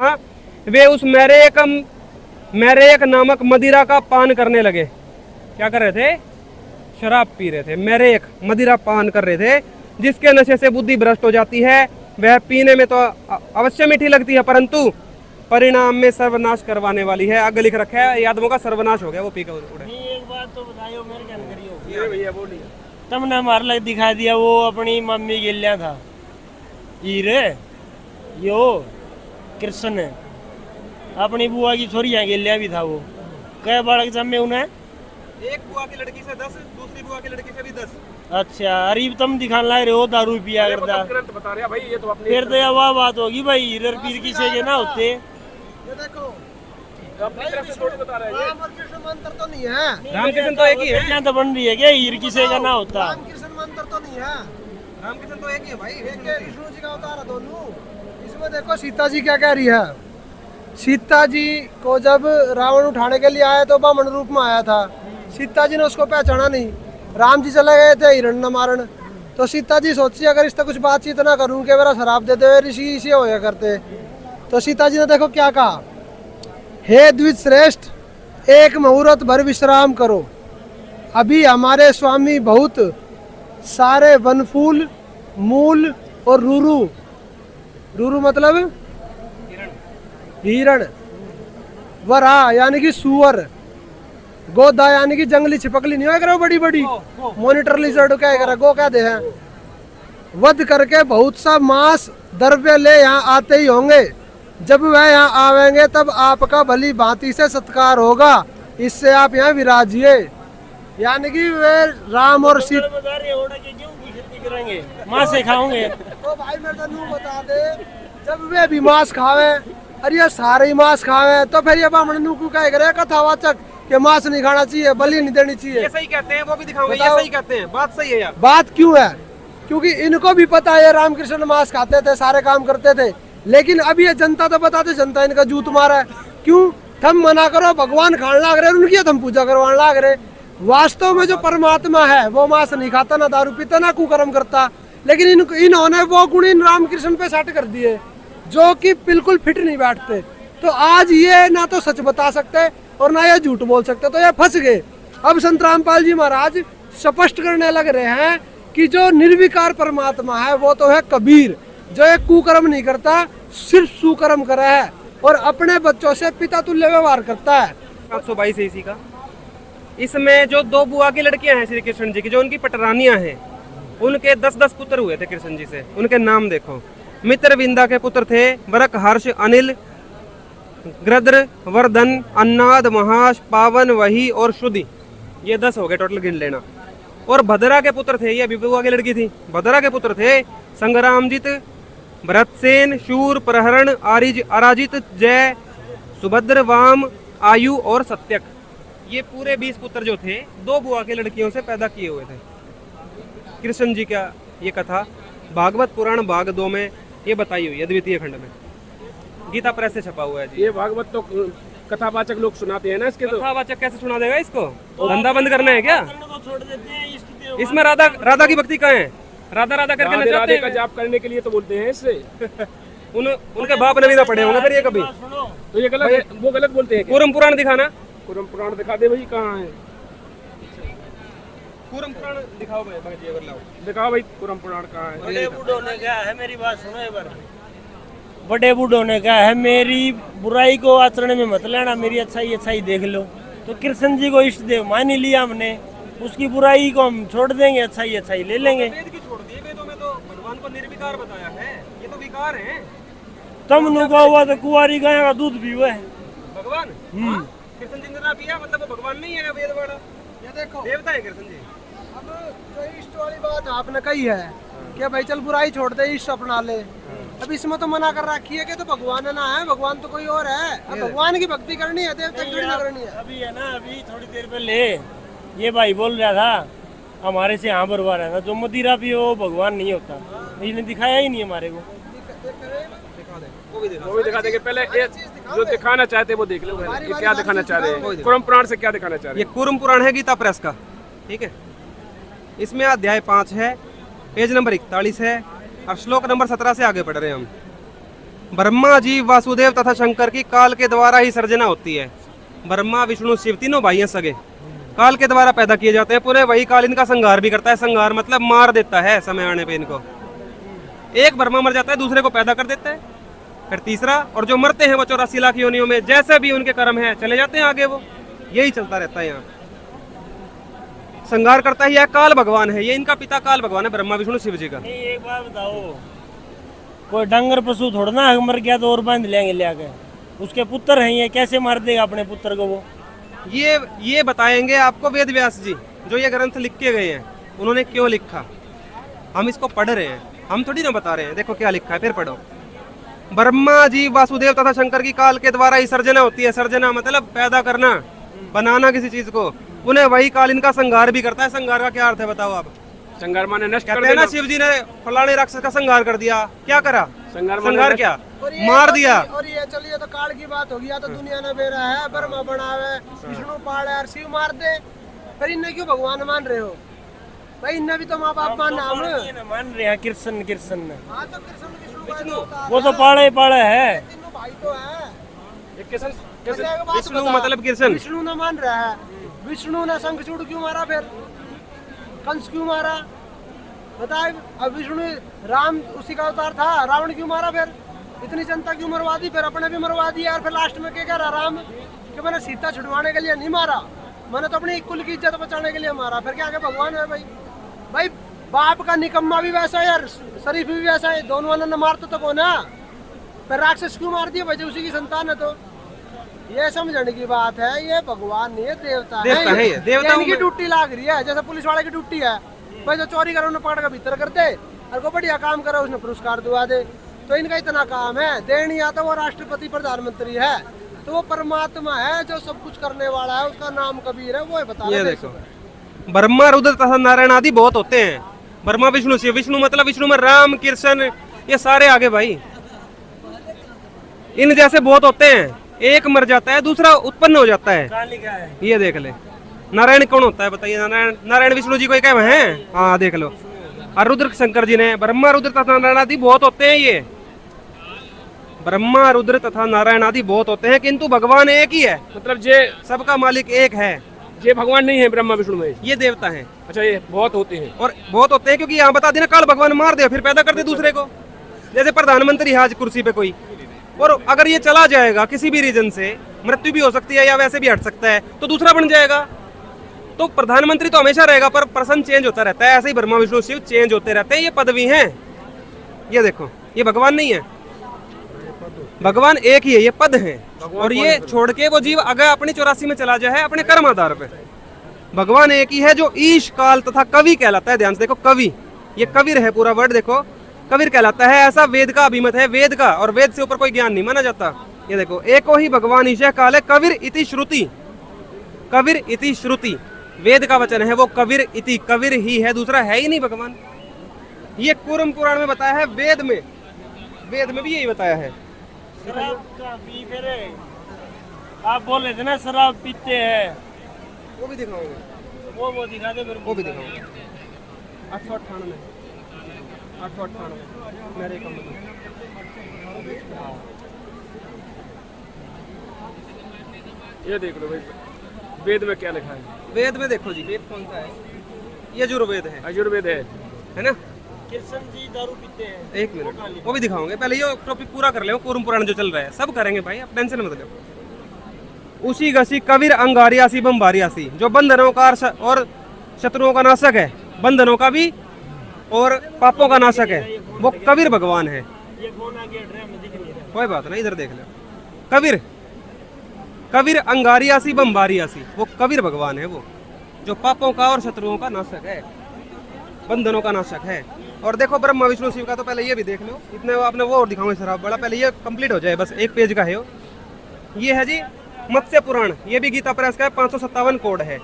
वे उस मैरेक नामक मदिरा का पान करने लगे। क्या कर रहे थे? शराब पी रहे थे। मैरेक मदिरा पान कर रहे थे, जिसके नशे से बुद्धि भ्रष्ट हो जाती है। वह पीने में तो अवश्य मीठी लगती है, परंतु परिणाम में सर्वनाश करवाने वाली है। आगे लिख रखा है, आदमों का सर्वनाश हो गया वो पी कर उड़े। एक बात तो बताइयो, मेरे क्या करियो भैया, बोलिए। तुमने हमारे लग दिखा दिया वो अपनी मम्मी गिल्लिया था हीरे यो कृष्ण, अपनी बुआ की छोरिया गिल्लिया भी था। वो कई बालक जमे उन्हें, एक बुआ की लड़की से 10, दूसरी बुआ की लड़की से भी 10। अच्छा, अरे तुम दिखाने लग रहे हो दारू पिया करता, बता रहे भाई, ये तो अपनी फिर तो वह बात होगी भाई, हीरर पीर किसे के ना होते। ये देखो अपनी तरफ से थोड़ी बता रहे हैं। राम और कृष्ण मंत्र तो नहीं है। रामकृष्ण तो एक ही है। यहाँ तो बन रही है क्या हीर किसे का ना होता? राम कृष्ण मंत्र तो नहीं है। रामकृष्ण तो एक ही है भाई। एक है विष्णु जी का अवतार है दोनों। इसमें देखो सीता जी क्या कह रही है। सीता जी को जब रावण उठाने के लिए आया तो बामन रूप में आया था। सीता जी ने उसको पहचाना नहीं। राम जी चले गए थे हिरण्य मारण। तो सीता जी सोची अगर इससे कुछ बातचीत ना करूं कि मेरा शराब देते हुए ऋषि इसे होया करते। तो सीता जी ने देखो क्या कहा, हे द्विज श्रेष्ठ, एक मुहूर्त भर विश्राम करो। अभी हमारे स्वामी बहुत सारे वनफूल, मूल और रूरू, रूरू मतलब हिरण, वरा यानी कि सुअर, गोदा यानी कि जंगली छिपकली नहीं है बड़ी बड़ी, मॉनिटर लिजर्ड क्या है गो कहते हैं, वध करके बहुत सा मांस द्रव्य ले यहाँ आते ही होंगे। जब वह यहाँ आवेंगे तब आपका भली भांति से सत्कार होगा। इससे आप यहाँ विराजिए। यानी कि वे राम और सीता करेंगे मांस से खाओगे। तो भाई मैं तेनू बता दे, जब वे भी मांस खावे, अरे ये सारे ही मांस खावे, तो फिर ये बामण नू को क्या करे कथावाचक कि मांस नहीं खाना चाहिए, बलि नहीं देनी चाहिए। ये सही कहते हैं, वो भी दिखाओगे। ये सही कहते हैं, बात सही है यार। बात क्यों है? क्योंकि इनको भी पता है रामकृष्ण मांस खाते थे, सारे काम करते थे, लेकिन अब ये जनता तो बताते, जनता इनका जूत मारा है। क्यों? थम मना करो, भगवान खाने लाग रहे, उनकी थम पूजा करवाने लाग रहे। वास्तव में जो परमात्मा है वो मांस नहीं खाता, ना दारू पीता, ना कुकर्म करता, लेकिन इन्होंने वो गुण इन रामकृष्ण पे सेट कर दिए जो कि बिल्कुल फिट नहीं बैठते। तो आज ये ना तो सच बता सकते और ना ये झूठ बोल सकते, तो ये फंस गए। अब संत रामपाल जी महाराज स्पष्ट करने लग रहे हैं कि जो निर्विकार परमात्मा है वो तो है कबीर, जो एक कुकर्म नहीं करता, सिर्फ सुकर्म करा है और अपने बच्चों से पिता तुल्य व्यवहार करता है। 722 इसी का। इसमें जो 2 बुआ की लड़कियां हैं श्री कृष्ण जी की, जो उनकी पटरानियां हैं, उनके 10-10 पुत्र हुए थे कृष्ण जी से। उनके नाम देखो, मित्रविंदा के पुत्र थे वरक, हर्ष, अनिल, ग्रद्र, वर्धन, अन्नाद, महाश, पावन, वही और शुद्धि। ये 10 हो गए टोटल, गिन लेना। और भद्रा के पुत्र थे, ये बुआ की लड़की थी, भद्रा के पुत्र थे संग्रामजित, भरतसेन, शूर, प्रहरण, आरिज, अराजित, जय, सुभद्र, वाम, आयु और सत्यक। ये पूरे 20 पुत्र जो थे 2 बुआ की लड़कियों से पैदा किए हुए थे। कृष्ण जी का ये कथा भागवत पुराण भाग 2 में ये बताई हुई है, द्वितीय खंड में। गीता प्रेस से छपा हुआ है जी। ये भागवत तो कथावाचक लोग सुनाते हैं ना, इसके तो कथावाचक कैसे सुना देगा इसको? धंधा बंद करना है क्या? छोड़ देते हैं इसमें राधा की भक्ति कहाँ है? राधा राधा करके नचाते हैं। का जाप करने के लिए तो बोलते हैं इससे। उनके बाप ने भी ना पढ़े होंगे फिर ये कभी। तो ये गलत है, वो गलत बोलते हैं। कूर्म पुराण दिखाना। कूर्म पुराण दिखा दे भाई, कहाँ है? कूर्म पुराण दिखाओ भाई, दिखाओ भाई कूर्म पुराण कहाँ है? बड़े बूढ़ों ने कहा है, मेरी बात सुनो एक बार, बड़े बूढ़ों ने कहा है मेरी बुराई को आचरण में मत लेना, मेरी अच्छाई देख लो। तो कृष्ण जी को इष्ट देव मान ही लिया हमने, उसकी बुराई को हम छोड़ देंगे, अच्छाई ले लेंगे। वेद की छोड़ दिए, वेदों में तो भगवान को निर्विकार बताया है, ये तो विकार है। तम नु का हुआ तो कुंवारी गाय का दूध पीवे भगवान। कृष्ण जी ने ना पिया, मतलब वो भगवान नहीं है, वेद वाला। ये देखो देवता है कृष्ण जी। अब जो इष्ट वाली बात आपने कही है कि भाई चल बुराई छोड़ दे, इष्ट अपना ले। अब इसमें तो मना कर रखी है कि तो भगवान ना है, भगवान तो कोई और है। अब भगवान की भक्ति करनी है, देवता की थोड़ी ना करनी है। अभी है ना, अभी थोड़ी देर पहले ये भाई बोल रहा था हमारे से यहाँ बरवा रहा था, जो मदिरा भी हो भगवान नहीं होता, इसने दिखाया ही नहीं हमारे को। वो भी दिखा देंगे। पहले जो दिखाना चाहते वो देख लो, क्या दिखाना चाह रहे हैं, कूर्म पुराण से क्या दिखाना चाह रहे हैं। ये कूर्म पुराण है गीता प्रेस का, ठीक है। इसमें अध्याय 5 है, पेज नंबर 41 है और श्लोक नंबर 17 से आगे पढ़ रहे हैं हम। ब्रह्मा जी वासुदेव तथा शंकर की काल के द्वारा ही सर्जना होती है। ब्रह्मा विष्णु शिव तीनों भाई हैं सगे, काल के द्वारा पैदा किए जाते हैं। पूरे वही काल इनका संहार भी करता है। संहार मतलब मार देता है समय आने पे इनको। एक ब्रह्मा मर जाता है, दूसरे को पैदा कर देता है, फिर तीसरा, और जो मरते हैं वो 84 लाख योनियों में जैसे भी उनके कर्म है चले जाते हैं आगे। वो यही चलता रहता है। यहाँ संहार करता ही है काल भगवान है, ये इनका पिता काल भगवान है, ब्रह्मा विष्णु शिव जी का। नहीं, एक बात बताओ, कोई डंगर पशु थोड़ा ना मर गया तो और बांध लेंगे ले आके, उसके पुत्र हैं, ये कैसे मार देगा अपने पुत्र को वो? ये बताएंगे आपको वेद व्यास जी, जो ये ग्रंथ लिख के गए हैं, उन्होंने क्यों लिखा। हम इसको पढ़ रहे हैं, हम थोड़ी ना बता रहे हैं। देखो क्या लिखा है, फिर पढ़ो। ब्रह्मा जी वासुदेव तथा शंकर की काल के द्वारा ही सर्जना होती है। सर्जना मतलब पैदा करना, बनाना किसी चीज को। उन्हें वही काल इनका संहार भी करता है। संहार का क्या अर्थ है बताओ आप? संहार माने नष्ट कर कहते हैं ना, देना। शिव जी ने फलाने राक्षस का संहार कर दिया। क्या करा? संहार क्या? और ये मार दिया। और ये चलिए तो काल की बात होगी, या तो दुनिया ने बेरा है, ब्रह्मा बनावे, विष्णु पाले और शिव मार दे। पर इन्हें क्यों भगवान मान रहे हो भाई? इन्हें भी तो माँ बाप मानना हम। मान रहे हैं कृष्ण हाँ तो कृष्ण विष्णु वो तो पाले है। तीनों भाई तो है। विष्णु मतलब कृष्ण। विष्णु ने मान रहा है। विष्णु ने शंखचूड़ क्यों मारा, फिर कंस क्यों मारा बताए? अब विष्णु राम उसी का अवतार था, रावण क्यों मारा? फिर इतनी जनता क्यों मरवा दी? फिर अपने भी मरवा दिया। और फिर लास्ट में क्या कह रहा राम कि मैंने सीता छुड़वाने के लिए नहीं मारा, मैंने तो अपनी कुल की इज्जत बचाने के लिए मारा। फिर क्या भगवान है भाई? भाई बाप का निकम्मा भी वैसा है यार, शरीफ भी वैसा है, दोनों ने मारते तो कौन है? फिर राक्षस क्यों मार दिया भाई? उसी की संतान है। तो ये समझने की बात है, ये भगवान नहीं है, देवता है ये। देवताओं इनकी में- ड्यूटी लाग रही है, जैसे पुलिस वाले की ड्यूटी है भाई। जो चोरी करे उन्हें पकड़ कर भीतर कर दे, और को बढ़िया काम करे उसने पुरस्कार दिवा दे। तो इनका इतना काम है। देनी आता वो राष्ट्रपति प्रधानमंत्री है, तो वो परमात्मा है जो सब कुछ करने वाला है। उसका नाम कबीर है, वो बता ये रहे देखो, ब्रह्मा रुद्र तथा नारायण आदि बहुत होते हैं। ब्रह्मा विष्णु शिव। विष्णु मतलब विष्णु में राम कृष्ण, ये सारे आगे भाई। इन जैसे बहुत होते हैं। एक मर जाता है, दूसरा उत्पन्न हो जाता है। कहाँ लिखा है? ये देख ले। नारायण कौन होता है बताइए? नारायण विष्णु जी को क्या है? हाँ देख लो। और रुद्र शंकर जी ने। ब्रह्मा रुद्र तथा नारायण आदि बहुत होते हैं। ये ब्रह्मा रुद्र तथा नारायण आदि बहुत होते हैं, किंतु भगवान एक ही है। मतलब जे सबका मालिक एक है। ये भगवान नहीं है ब्रह्मा विष्णु में, ये देवता है। अच्छा ये बहुत होते हैं। और बहुत होते हैं क्योंकि यहाँ बता देना, काल भगवान मार दे फिर पैदा कर दे दूसरे को। जैसे प्रधानमंत्री है आज कुर्सी पे कोई, और अगर ये चला जाएगा किसी भी रीजन से, मृत्यु भी हो सकती है या वैसे भी हट सकता है, तो दूसरा बन जाएगा। तो प्रधानमंत्री तो हमेशा रहेगा, पर पर्सन चेंज होता रहता है। ऐसे ही ब्रह्मा विष्णु शिव चेंज होते रहते हैं। ये पदवी हैं। ये देखो, ये भगवान नहीं है, भगवान एक ही है, ये पद है। और ये छोड़ के वो जीव अगर अपनी 84 में चला जाए अपने कर्म आधार पे, भगवान एक ही है जो ईश काल तथा कवि कहलाता है। ध्यान से देखो, कवि, ये कविर है पूरा वर्ड देखो, कविर कहलाता है। ऐसा वेद का अभिमत है, वेद का, और वेद से ऊपर कोई ज्ञान नहीं माना जाता। ये देखो, एको ही भगवान ईश काल है, कविर इति श्रुति। कविर इति श्रुति वेद का वचन है, वो कविर इति, कविर ही है, दूसरा है ही नहीं भगवान। ये कूर्म पुराण में बताया है, वेद में भी यही बताया है। शराब का पी फिर आप बोल रहे थे ना शराब पीते हैं, वो भी दिखाऊंगा, वो दिखा दे मेरे को। वो भी दिखाऊंगा। 898 मेरे कम ये देख लो भाई, वेद में क्या लिखा है? वेद में देखो जी, वेद कौन सा है? यजुर्वेद है आयुर्वेद है ना? कृष्ण जी दारू पीते हैं। एक मिनट, वो भी दिखाओगे। पहले ये टॉपिक पूरा कर ले, कूर्म पुराण जो चल रहा है सब करेंगे भाई, आप टेंशन मत लो। उसी गसी कविर अंगारियासी बम्बारियासी, जो बंधनों का और शत्रुओं का नाशक है, बंधनों का भी और पापों का नाशक है, वो कबीर भगवान है। ये कौन आगे हट रहा है? मुझे दिख नहीं रहा। कोई बात नहीं, इधर देख लो। कबीर, कबीर अंगारियासी बम्बारियासी, वो कबीर भगवान है, वो जो पापों का और शत्रुओं का नाशक है, बंधनों का नाशक है। और देखो ब्रह्मा विष्णु शिव का तो पहले ये भी देख लो। इतने आपने वो और दिखाऊंगे सर, आप बड़ा पहले ये कंप्लीट हो जाए, बस एक पेज का है वो। ये है जी मत्स्य पुराण, ये भी गीता प्रेस का है, 557 कोड है।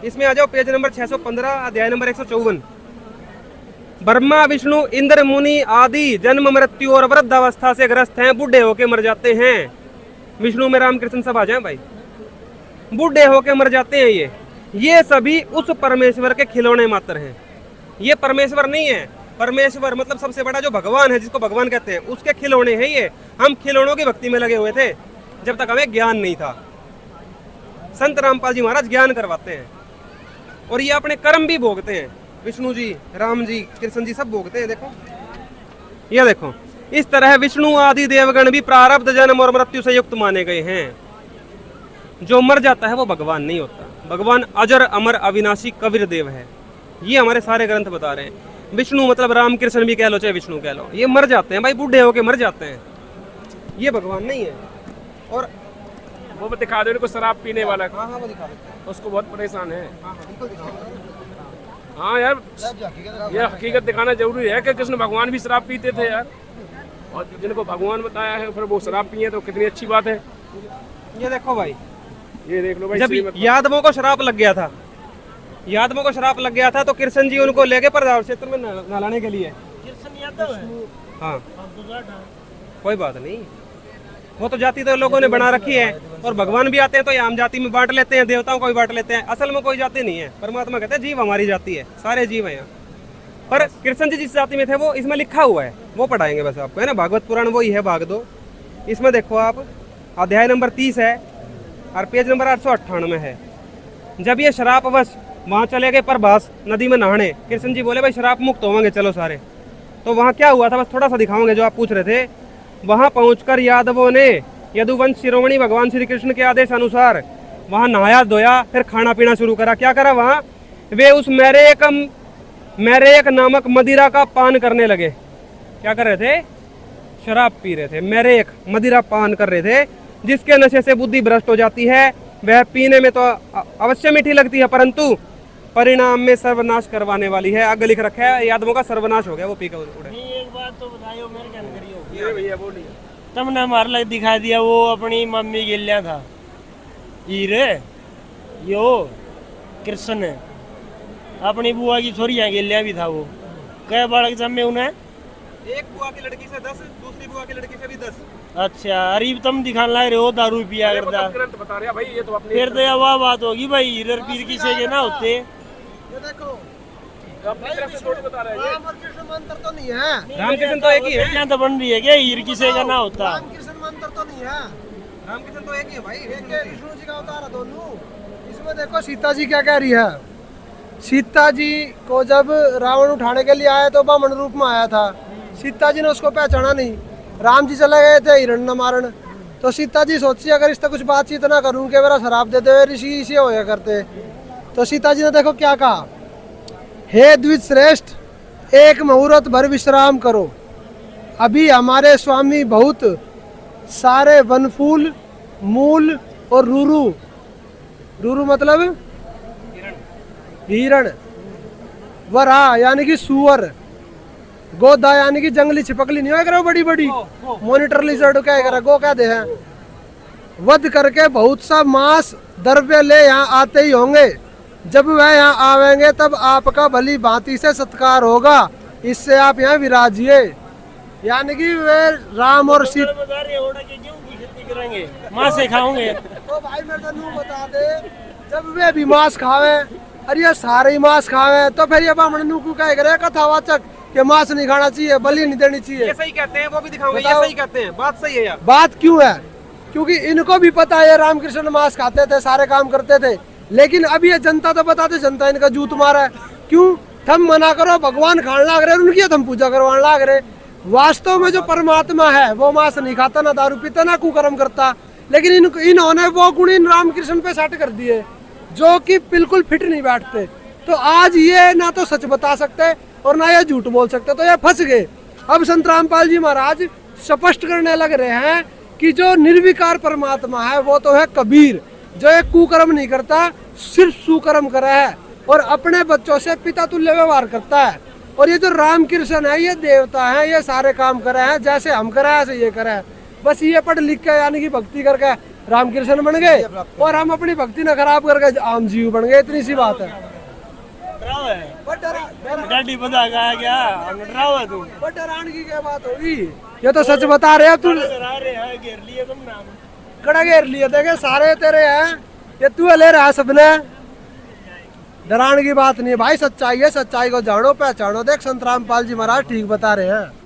इसमें आ जाओ पेज नंबर 615, अध्याय नंबर 154। ब्रह्मा विष्णु इंद्र मुनि आदि जन्म मृत्यु और वृद्धावस्था से ग्रस्त हैं, बूढ़े होके मर जाते हैं। विष्णु में रामकृष्ण सब आ जाए भाई, बूढ़े होके मर जाते हैं। ये सभी उस परमेश्वर के खिलौने मात्र हैं, ये परमेश्वर नहीं है। परमेश्वर मतलब सबसे बड़ा जो भगवान है, जिसको भगवान कहते हैं, उसके खिलौने हैं ये। हम खिलौनों की भक्ति में लगे हुए थे जब तक हमें ज्ञान नहीं था। संत रामपाल जी महाराज ज्ञान करवाते हैं और ये अपने कर्म भी भोगते हैं। विष्णु जी, राम जी, कृष्ण जी सब भोगते हैं। देखो ये देखो, इस तरह विष्णु आदि देवगण भी प्रारब्ध जन्म और मृत्यु से युक्त माने गए हैं। जो मर जाता है वो भगवान नहीं होता। भगवान अजर अमर अविनाशी कबीर देव है। ये हमारे सारे ग्रंथ बता रहे हैं। विष्णु मतलब राम कृष्ण भी कह लो चाहे विष्णु कह लो, ये मर जाते हैं भाई, बूढ़े होके मर जाते हैं। ये भगवान नहीं है। और वो दिखा दो इनको, शराब पीने वाला। हाँ हाँ वो दिखा देते हैं। उसको बहुत परेशान है। हाँ हाँ बिल्कुल दिखाओ। हाँ यार, ये हकीकत दिखाना जरूरी है कि कृष्ण भगवान भी शराब पीते थे यार, और जिनको भगवान बताया है फिर वो शराब पिए तो कितनी अच्छी बात है। ये देखो भाई, ये देख लो भाई, जब यादवों को शराप लग गया था, यादवों को शराप लग गया था तो कृष्ण जी उनको लेके प्रजावर क्षेत्र में नहलाने के लिए। कृष्ण यादव है। हाँ कोई बात नहीं, वो तो जाति तो लोगों ने बना रखी है, और भगवान भी आते हैं तो ये आम जाति में बांट लेते हैं, देवताओं को भी बांट लेते हैं। असल में कोई जाति नहीं है, परमात्मा कहते हैं जीव हमारी जाति है, सारे जीव हैं यहाँ। पर कृष्ण जी जिस जाति में थे वो इसमें लिखा हुआ है, वो पढ़ाएंगे बस आपको, है ना। भागवत पुराण वही है भाग 2, इसमें देखो आप, अध्याय नंबर 30 है और पेज नंबर 898 है। जब ये शराबवश वहाँ चले गए प्रभास नदी में नहाने, कृष्ण जी बोले भाई शराब मुक्त होंगे चलो सारे। तो वहाँ क्या हुआ था बस थोड़ा सा दिखाओगे जो आप पूछ रहे थे। वहाँ पहुंचकर यादवों ने यदुवंश शिरोमणि भगवान श्री कृष्ण के आदेश अनुसार वहाँ नहाया धोया, फिर खाना पीना शुरू करा। क्या करा वहाँ, वे उस मैरेक नामक मदिरा का पान करने लगे। क्या कर रहे थे, शराब पी रहे थे। मैरेक मदिरा पान कर रहे थे, जिसके नशे से बुद्धि भ्रष्ट हो जाती है। वह पीने में तो अवश्य मीठी लगती है, परंतु परिणाम में सर्वनाश करवाने वाली है। आगे लिख रखा है यादवों का सर्वनाश हो गया वो पी कर उड़े। एक बात तो बताइयो मेरे जानकारी हो। ये भैया बोलिए। तुमने हमारे लग दिखा दिया वो अपनी मम्मी गिल्लिया था हीरे, यो कृष्ण अपनी बुआ की छोरी है गिल्लिया भी था। वो कई बालक जमे उन्हें, एक बुआ की लड़की से 10, दूसरी बुआ की लड़की से भी 10। अच्छा अरे तुम दिखाने लग रहे हो दारू पिया करता, ग्रंथ बता रहे हैं भाई, ये तो अपने फिर तो यह वह बात होगी भाई हीरे पीर किसे के ना होते। ये देखो अपनी तरफ से थोड़ी बता रहे हैं। राम और कृष्ण मंत्र तो नहीं है, रामकृष्ण तो एक ही है। यहाँ तो बन रही है क्या हीर किसे का ना होता। राम कृष्ण मंत्र तो नहीं है, रामकृष्ण तो एक ही है भाई। एक है विष्णु जी का अवतार है दोनों। इसमें देखो सीता जी क्या कह रही है। सीता जी को जब रावण उठाने के लिए आया तो बामन रूप में आया था, सीता जी ने उसको पहचाना नहीं। राम जी चले गए थे हिरण्य मारन, तो सीता जी सोची अगर इससे कुछ बातचीत ना करूं कि मेरा शराब दे दे, ऋषि इसे होया करते। तो सीता जी ने देखो क्या कहा, हे द्विज श्रेष्ठ, एक मुहूर्त भर विश्राम करो। अभी हमारे स्वामी बहुत सारे वनफूल, मूल और रूरू मतलब हिरण, वरा यानी कि सुअर, गोदा यानी कि जंगली छिपकली नहीं है बड़ी बड़ी, मॉनिटर लिजर्ड क्या करा गो क्या दे हैं, वध करके बहुत सा मांस द्रव्य ले यहाँ आते ही होंगे। जब वह यहाँ आवेंगे तब आपका भली भांति से सत्कार होगा, इससे आप यहाँ विराजिए। यानी कि वे राम और सीता बता रहे हो कि क्यों की खेती करेंगे, माँ से खाओगे। तो भाई मेरे को यूं बता दे, जब वे भी मांस खावे, अरे ये सारे ही मांस खावे, तो फिर ये ब्राह्मण को क्या करे कथावाचक कि मांस नहीं खाना चाहिए, बलि नहीं देनी चाहिए। ये सही कहते हैं, वो भी दिखाओगे, ये बताओ। सही कहते हैं, बात सही है यार। बात क्यों है, क्योंकि इनको भी पता है रामकृष्ण मांस खाते थे, सारे काम करते थे, लेकिन अब ये जनता तो बताते, जनता इनका जूत मारा है। क्यों, थम मना करो भगवान खाने लाग रहे, उनकी थम पूजा करवाने लाग रहे। वास्तव में जो परमात्मा है वो मांस नहीं खाता, ना दारू पीता, ना कुकर्म करता, लेकिन इन्होंने वो गुण इन रामकृष्ण पे सेट कर दिए जो कि बिल्कुल फिट नहीं बैठते। तो आज ये ना तो सच बता सकते और ना ये झूठ बोल सकते, तो ये फंस गए। अब संत रामपाल जी महाराज स्पष्ट करने लग रहे हैं कि जो निर्विकार परमात्मा है वो तो है कबीर, जो एक कुकर्म नहीं करता, सिर्फ सुकर्म करा है और अपने बच्चों से पिता तुल्य व्यवहार करता है। और ये जो रामकृष्ण है ये देवता है, ये सारे काम करे हैं, जैसे हम करे ऐसे ये करे हैं। बस ये पढ़ लिख के यानी कि भक्ति करके रामकृष्ण बन गए और हम अपनी भक्ति न खराब करके आम जीव बन गए, इतनी सी बात है। डैडी बता गया क्या, हम डराओ तू, डरान की क्या बात होगी, ये तो सच बता रहे हैं। तू घेर लिए तुम नाम, कड़ा घेर लिए, देखे सारे तेरे हैं, ये तू ले रहा है सबने, डराने की बात नहीं है भाई, सच्चाई है, सच्चाई को जानो पहचानो। देख संत रामपाल जी महाराज ठीक बता रहे हैं।